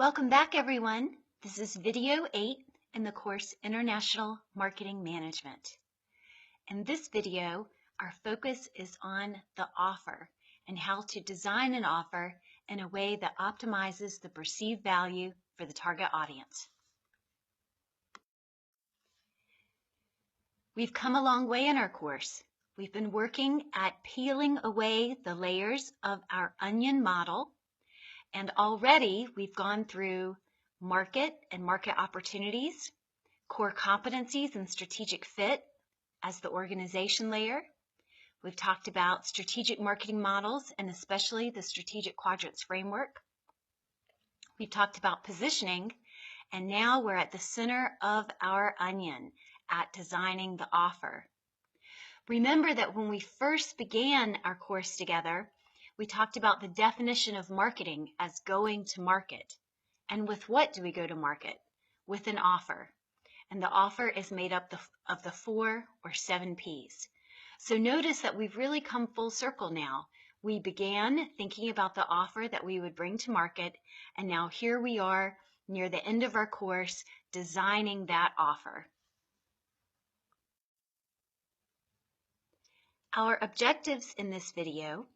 Welcome back, everyone. This is video 8 in the course International Marketing Management. In this video, our focus is on the offer and how to design an offer in a way that optimizes the perceived value for the target audience. We've come a long way in our course. We've been working at peeling away the layers of our onion model, and already we've gone through market and market opportunities, core competencies and strategic fit as the organization layer. We've talked about strategic marketing models and especially the strategic quadrants framework. We've talked about positioning, and now we're at the center of our onion at designing the offer. Remember that when we first began our course together, we talked about the definition of marketing as going to market. And with what do we go to market? With an offer. And the offer is made up of the 4 or 7 Ps. So notice that we've really come full circle now. We began thinking about the offer that we would bring to market, and now here we are near the end of our course designing that offer. Our objectives in this video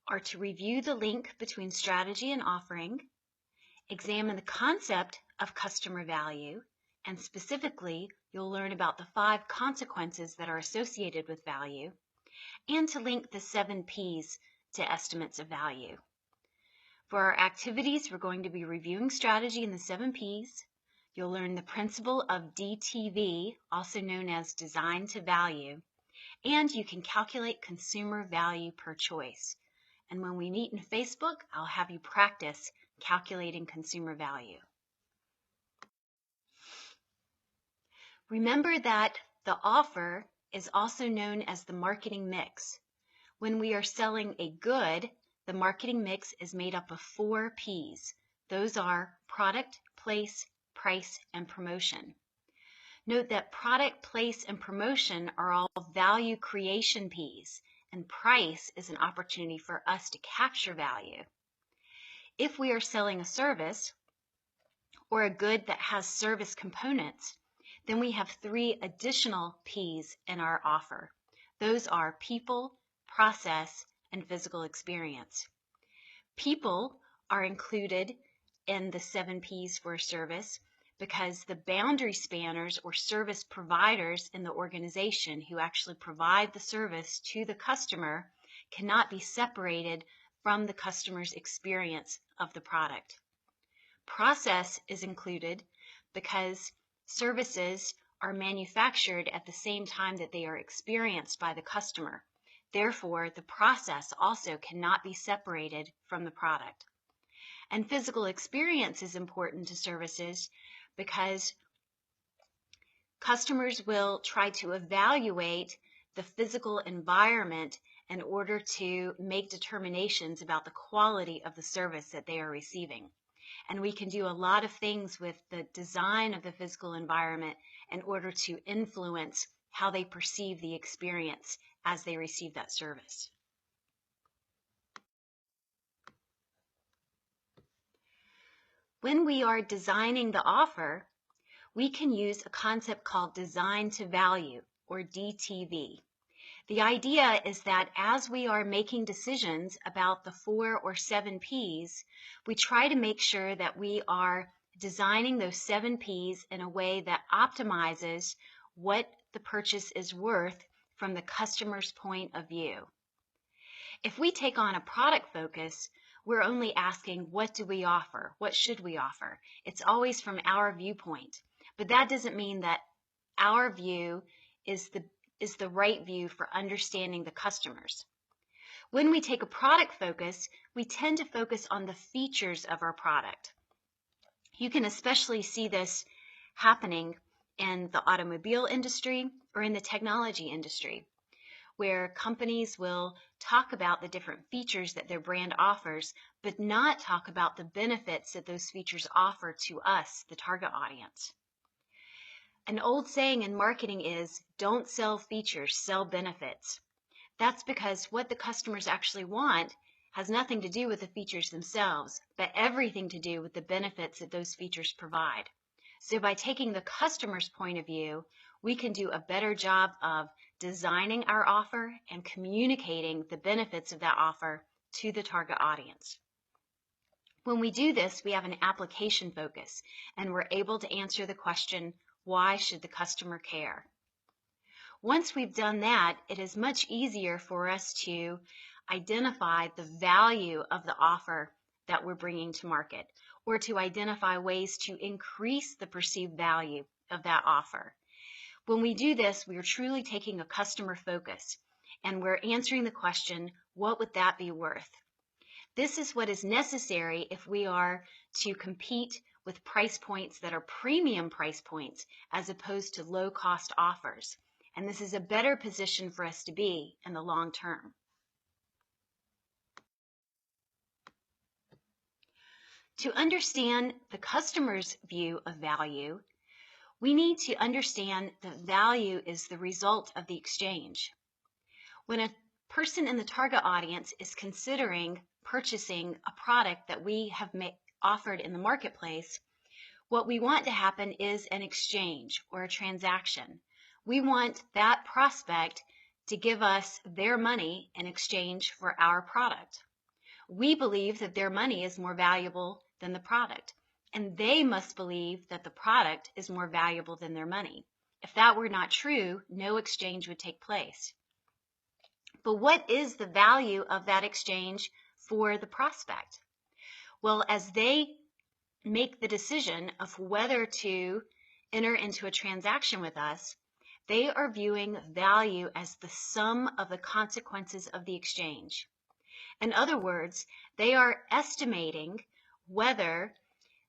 are to review the link between strategy and offering, examine the concept of customer value, and specifically, you'll learn about the 5 consequences that are associated with value, and to link the 7 Ps to estimates of value. For our activities, we're going to be reviewing strategy in the 7 Ps. You'll learn the principle of DTV, also known as design to value, and you can calculate consumer value per choice. And when we meet in Facebook, I'll have you practice calculating consumer value. Remember that the offer is also known as the marketing mix. When we are selling a good, the marketing mix is made up of 4 Ps. Those are product, place, price, and promotion. Note that product, place, and promotion are all value creation Ps, and price is an opportunity for us to capture value. If we are selling a service or a good that has service components, then we have 3 additional Ps in our offer. Those are people, process, and physical experience. People are included in the 7 Ps for a service because the boundary spanners or service providers in the organization who actually provide the service to the customer cannot be separated from the customer's experience of the product. Process is included because services are manufactured at the same time that they are experienced by the customer. Therefore, the process also cannot be separated from the product. And physical experience is important to services because customers will try to evaluate the physical environment in order to make determinations about the quality of the service that they are receiving. And we can do a lot of things with the design of the physical environment in order to influence how they perceive the experience as they receive that service. When we are designing the offer, we can use a concept called design to value, or DTV. The idea is that as we are making decisions about the 4 or 7 Ps, we try to make sure that we are designing those 7 Ps in a way that optimizes what the purchase is worth from the customer's point of view. If we take on a product focus, we're only asking, what do we offer? What should we offer? It's always from our viewpoint. But that doesn't mean that our view is the right view for understanding the customers. When we take a product focus, we tend to focus on the features of our product. You can especially see this happening in the automobile industry or in the technology industry, where companies will talk about the different features that their brand offers, but not talk about the benefits that those features offer to us, the target audience. An old saying in marketing is, don't sell features, sell benefits. That's because what the customers actually want has nothing to do with the features themselves, but everything to do with the benefits that those features provide. So by taking the customer's point of view, we can do a better job of designing our offer and communicating the benefits of that offer to the target audience. When we do this, we have an application focus, and we're able to answer the question, why should the customer care? Once we've done that, it is much easier for us to identify the value of the offer that we're bringing to market, or to identify ways to increase the perceived value of that offer. When we do this, we are truly taking a customer focus, and we're answering the question, what would that be worth? This is what is necessary if we are to compete with price points that are premium price points as opposed to low-cost offers. And this is a better position for us to be in the long term. To understand the customer's view of value, we need to understand that value is the result of the exchange. When a person in the target audience is considering purchasing a product that we have offered in the marketplace, what we want to happen is an exchange or a transaction. We want that prospect to give us their money in exchange for our product. We believe that their money is more valuable than the product, and they must believe that the product is more valuable than their money. If that were not true, no exchange would take place. But what is the value of that exchange for the prospect? Well, as they make the decision of whether to enter into a transaction with us, they are viewing value as the sum of the consequences of the exchange. In other words, they are estimating whether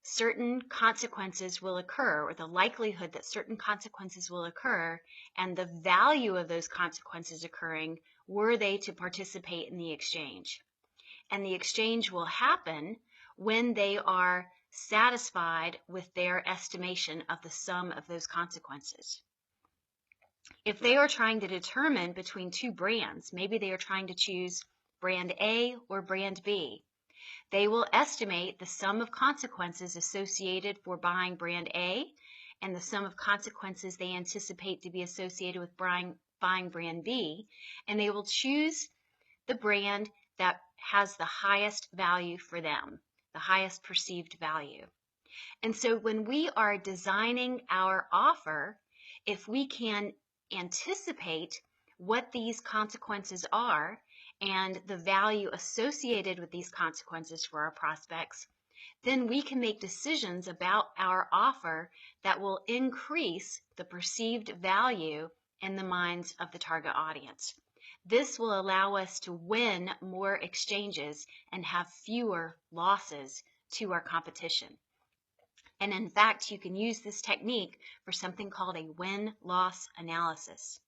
certain consequences will occur, or the likelihood that certain consequences will occur, and the value of those consequences occurring were they to participate in the exchange. And the exchange will happen when they are satisfied with their estimation of the sum of those consequences. If they are trying to determine between two brands, maybe they are trying to choose brand A or brand B, they will estimate the sum of consequences associated for buying brand A and the sum of consequences they anticipate to be associated with buying brand B, and they will choose the brand that has the highest value for them, the highest perceived value. And so when we are designing our offer, if we can anticipate what these consequences are and the value associated with these consequences for our prospects, then we can make decisions about our offer that will increase the perceived value in the minds of the target audience. This will allow us to win more exchanges and have fewer losses to our competition. And in fact, you can use this technique for something called a win-loss analysis.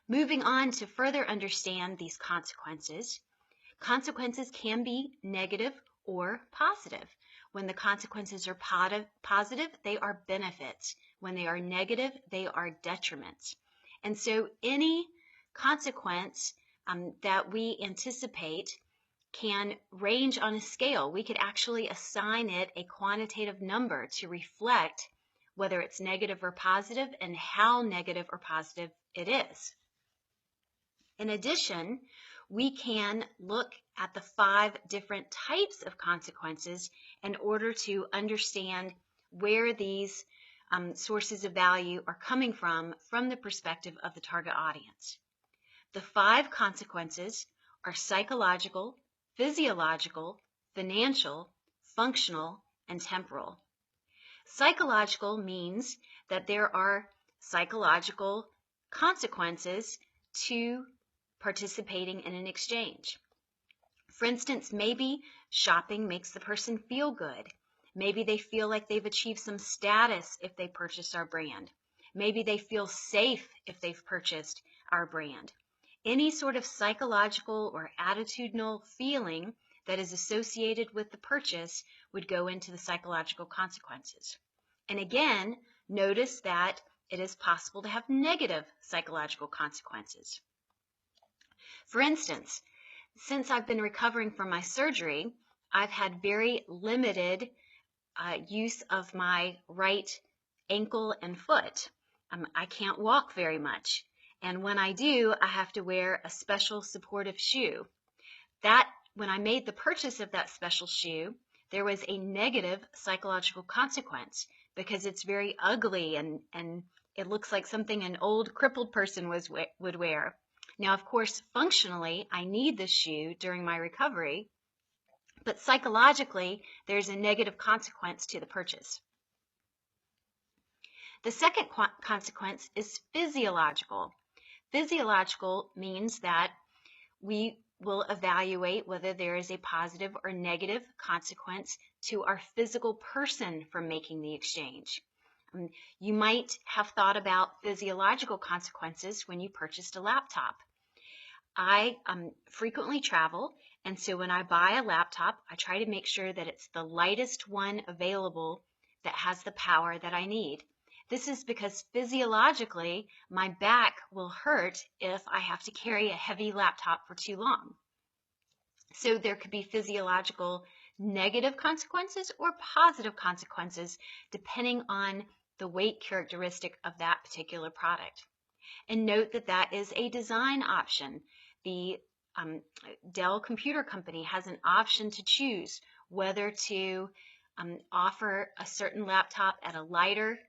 Moving on to further understand these consequences, consequences can be negative or positive. When the consequences are positive, they are benefits. When they are negative, they are detriments. And so any consequence that we anticipate can range on a scale. We could actually assign it a quantitative number to reflect whether it's negative or positive and how negative or positive it is. In addition, we can look at the 5 different types of consequences in order to understand where these sources of value are coming from the perspective of the target audience. The 5 consequences are psychological, physiological, financial, functional, and temporal. Psychological means that there are psychological consequences to participating in an exchange. For instance, maybe shopping makes the person feel good. Maybe they feel like they've achieved some status if they purchase our brand. Maybe they feel safe if they've purchased our brand. Any sort of psychological or attitudinal feeling that is associated with the purchase would go into the psychological consequences. And again, notice that it is possible to have negative psychological consequences. For instance, Since I've been recovering from my surgery, I've had very limited use of my right ankle and foot. I can't walk very much. And when I do, I have to wear a special supportive shoe. When I made the purchase of that special shoe, there was a negative psychological consequence because it's very ugly and it looks like something an old crippled person would wear. Now, of course, functionally, I need this shoe during my recovery, but psychologically, there's a negative consequence to the purchase. The second consequence is physiological. Physiological means that we will evaluate whether there is a positive or negative consequence to our physical person from making the exchange. You might have thought about physiological consequences when you purchased a laptop. I frequently travel, and so when I buy a laptop, I try to make sure that it's the lightest one available that has the power that I need. This is because physiologically, my back will hurt if I have to carry a heavy laptop for too long. So there could be physiological negative consequences or positive consequences depending on the weight characteristic of that particular product. And note that that is a design option. The Dell Computer Company has an option to choose whether to offer a certain laptop at a lighter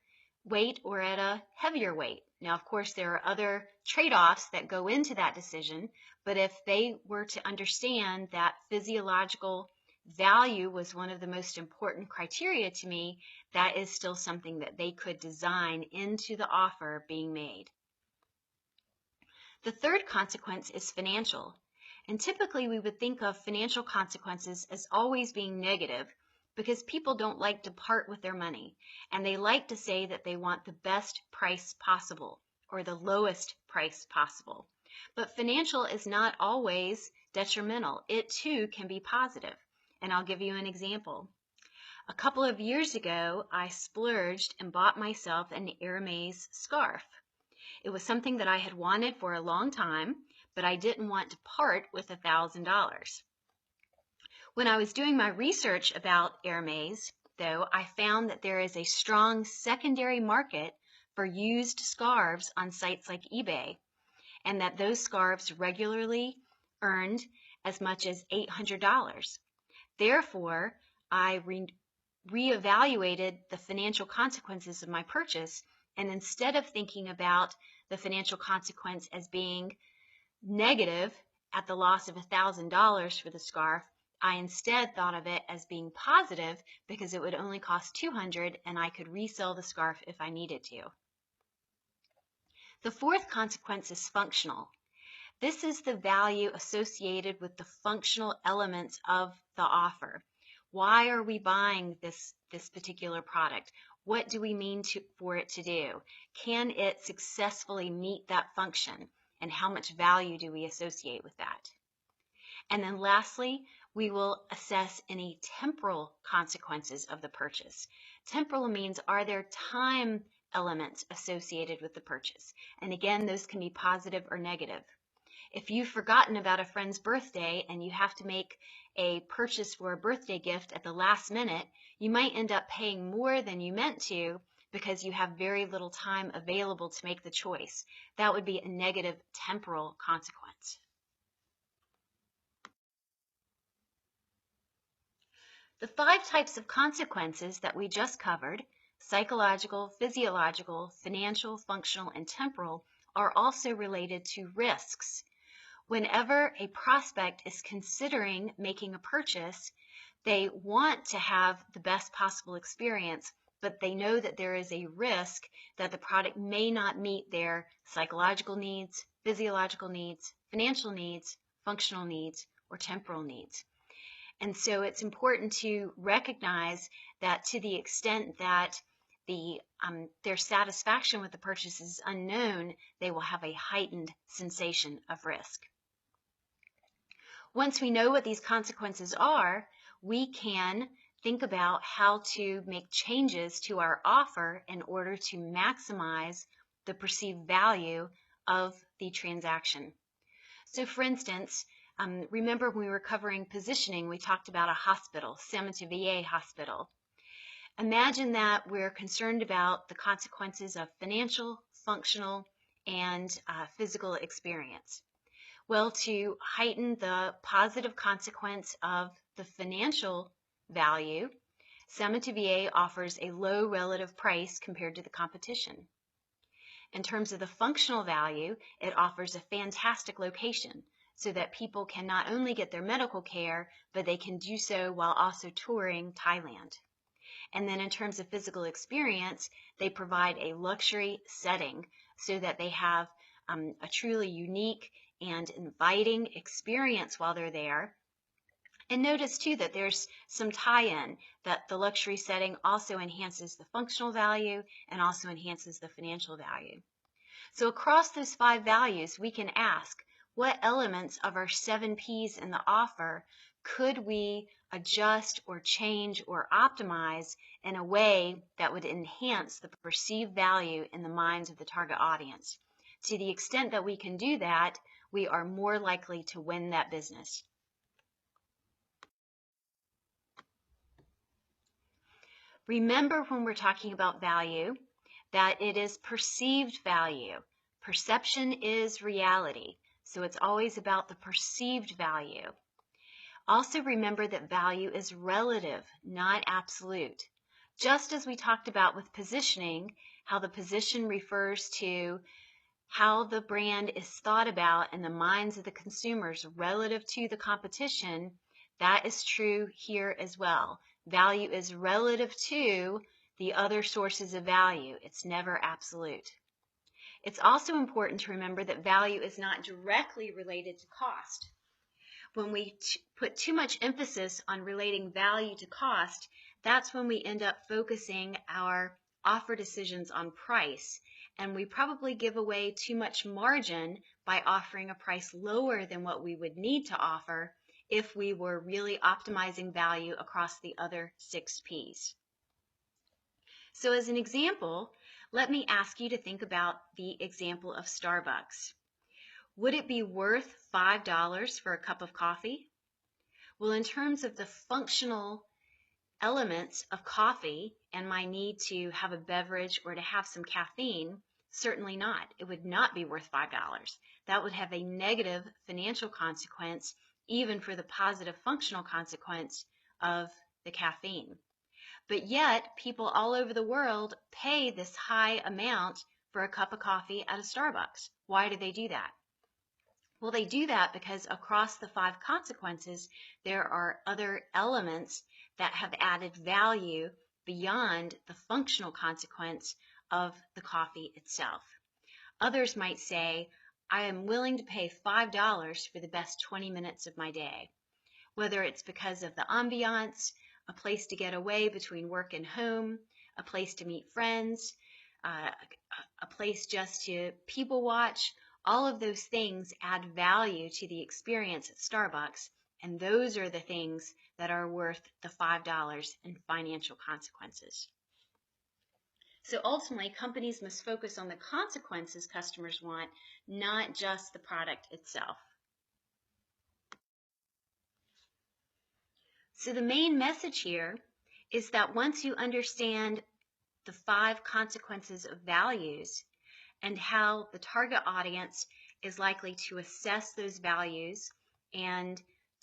weight or at a heavier weight. Now, of course, there are other trade-offs that go into that decision, but if they were to understand that physiological value was one of the most important criteria to me, that is still something that they could design into the offer being made. The third consequence is financial. And typically we would think of financial consequences as always being negative because people don't like to part with their money. And they like to say that they want the best price possible or the lowest price possible. But financial is not always detrimental. It too can be positive. And I'll give you an example. A couple of years ago, I splurged and bought myself an Hermes scarf. It was something that I had wanted for a long time, but I didn't want to part with $1,000. When I was doing my research about Hermes, though, I found that there is a strong secondary market for used scarves on sites like eBay, and that those scarves regularly earned as much as $800. Therefore, I reevaluated the financial consequences of my purchase, and instead of thinking about the financial consequence as being negative at the loss of $1,000 for the scarf, I instead thought of it as being positive because it would only cost $200 and I could resell the scarf if I needed to. The fourth consequence is functional. This is the value associated with the functional elements of the offer. Why are we buying this particular product? What do we mean for it to do? Can it successfully meet that function? And how much value do we associate with that? And then lastly, we will assess any temporal consequences of the purchase. Temporal means, are there time elements associated with the purchase? And again, those can be positive or negative. If you've forgotten about a friend's birthday and you have to make a purchase for a birthday gift at the last minute, you might end up paying more than you meant to because you have very little time available to make the choice. That would be a negative temporal consequence. The 5 types of consequences that we just covered, psychological, physiological, financial, functional, and temporal, are also related to risks. Whenever a prospect is considering making a purchase, they want to have the best possible experience, but they know that there is a risk that the product may not meet their psychological needs, physiological needs, financial needs, functional needs, or temporal needs. And so it's important to recognize that to the extent that their satisfaction with the purchase is unknown, they will have a heightened sensation of risk. Once we know what these consequences are, we can think about how to make changes to our offer in order to maximize the perceived value of the transaction. So for instance, Remember when we were covering positioning, we talked about a hospital, Cementir Hospital. Imagine that we're concerned about the consequences of financial, functional, and physical experience. Well, to heighten the positive consequence of the financial value, Cementir offers a low relative price compared to the competition. In terms of the functional value, it offers a fantastic location so that people can not only get their medical care, but they can do so while also touring Thailand. And then in terms of physical experience, they provide a luxury setting so that they have a truly unique and inviting experience while they're there. And notice too that there's some tie-in, that the luxury setting also enhances the functional value and also enhances the financial value. So across those 5 values, we can ask, what elements of our 7 P's in the offer could we adjust or change or optimize in a way that would enhance the perceived value in the minds of the target audience? To the extent that we can do that, we are more likely to win that business. Remember when we're talking about value, that it is perceived value. Perception is reality, so it's always about the perceived value. Also remember that value is relative, not absolute. Just as we talked about with positioning, how the position refers to how the brand is thought about in the minds of the consumers relative to the competition, that is true here as well. Value is relative to the other sources of value. It's never absolute. It's also important to remember that value is not directly related to cost. When we put too much emphasis on relating value to cost, that's when we end up focusing our offer decisions on price, and we probably give away too much margin by offering a price lower than what we would need to offer if we were really optimizing value across the other 6 P's. So as an example, let me ask you to think about the example of Starbucks. Would it be worth $5 for a cup of coffee? Well, in terms of the functional elements of coffee and my need to have a beverage or to have some caffeine, certainly not. It would not be worth $5. That would have a negative financial consequence, even for the positive functional consequence of the caffeine. But yet, people all over the world pay this high amount for a cup of coffee at a Starbucks. Why do they do that? Well, they do that because across the 5 consequences, there are other elements that have added value beyond the functional consequence of the coffee itself. Others might say, I am willing to pay $5 for the best 20 minutes of my day, whether it's because of the ambiance, a place to get away between work and home, a place to meet friends, a place just to people watch. All of those things add value to the experience at Starbucks, and those are the things that are worth the $5 in financial consequences. So ultimately, companies must focus on the consequences customers want, not just the product itself. So the main message here is that once you understand the 5 consequences of values and how the target audience is likely to assess those values and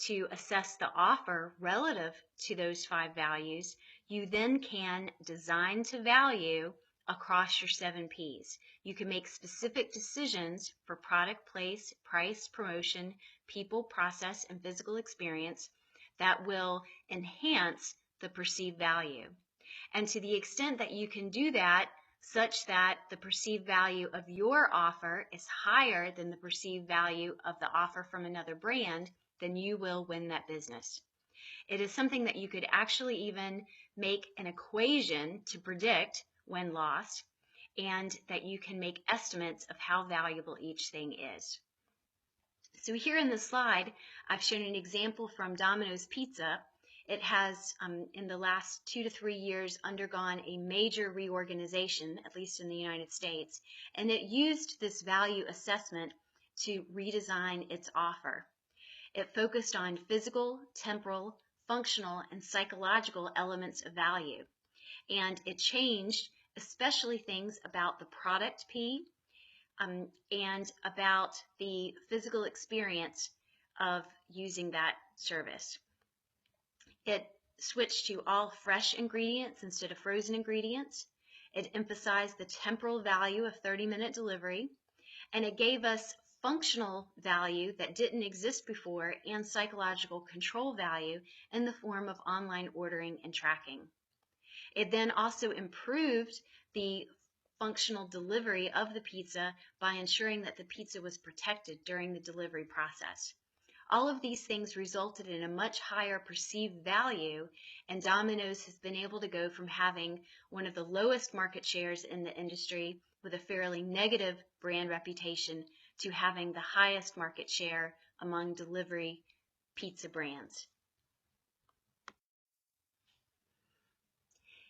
to assess the offer relative to those 5 values, you then can design to value across your 7 P's. You can make specific decisions for product, place, price, promotion, people, process, and physical experience that will enhance the perceived value. And to the extent that you can do that, such that the perceived value of your offer is higher than the perceived value of the offer from another brand, then you will win that business. It is something that you could actually even make an equation to predict win-loss, and that you can make estimates of how valuable each thing is. So here in the slide, I've shown an example from Domino's Pizza. It has, in the last 2 to 3 years, undergone a major reorganization, at least in the United States, and it used this value assessment to redesign its offer. It focused on physical, temporal, functional, and psychological elements of value. And it changed especially things about the product P, and about the physical experience of using that service. It switched to all fresh ingredients instead of frozen ingredients. It emphasized the temporal value of 30-minute delivery, and it gave us functional value that didn't exist before and psychological control value in the form of online ordering and tracking. It then also improved the functional delivery of the pizza by ensuring that the pizza was protected during the delivery process. All of these things resulted in a much higher perceived value, and Domino's has been able to go from having one of the lowest market shares in the industry with a fairly negative brand reputation to having the highest market share among delivery pizza brands.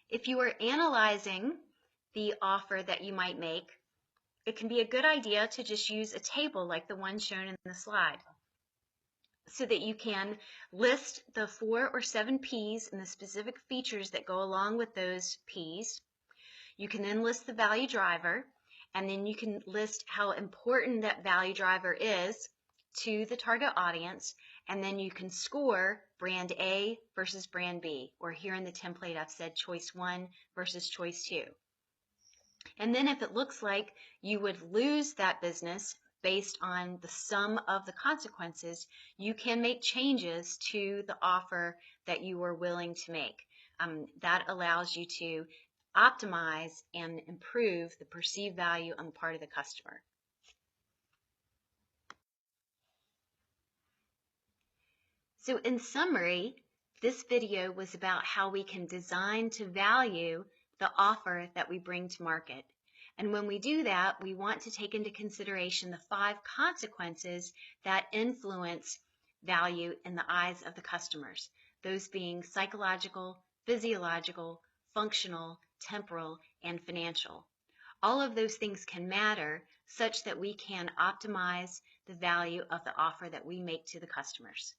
If you are analyzing the offer that you might make, it can be a good idea to just use a table like the one shown in the slide, so that you can list the 4 or 7 P's and the specific features that go along with those P's. You can then list the value driver, and then you can list how important that value driver is to the target audience, and then you can score brand A versus brand B, or here in the template I've said choice 1 versus choice 2. And then if it looks like you would lose that business based on the sum of the consequences, you can make changes to the offer that you are willing to make. That allows you to optimize and improve the perceived value on the part of the customer. So in summary, this video was about how we can design to value the offer that we bring to market. And when we do that, we want to take into consideration the 5 consequences that influence value in the eyes of the customers, those being psychological, physiological, functional, temporal, and financial. All of those things can matter such that we can optimize the value of the offer that we make to the customers.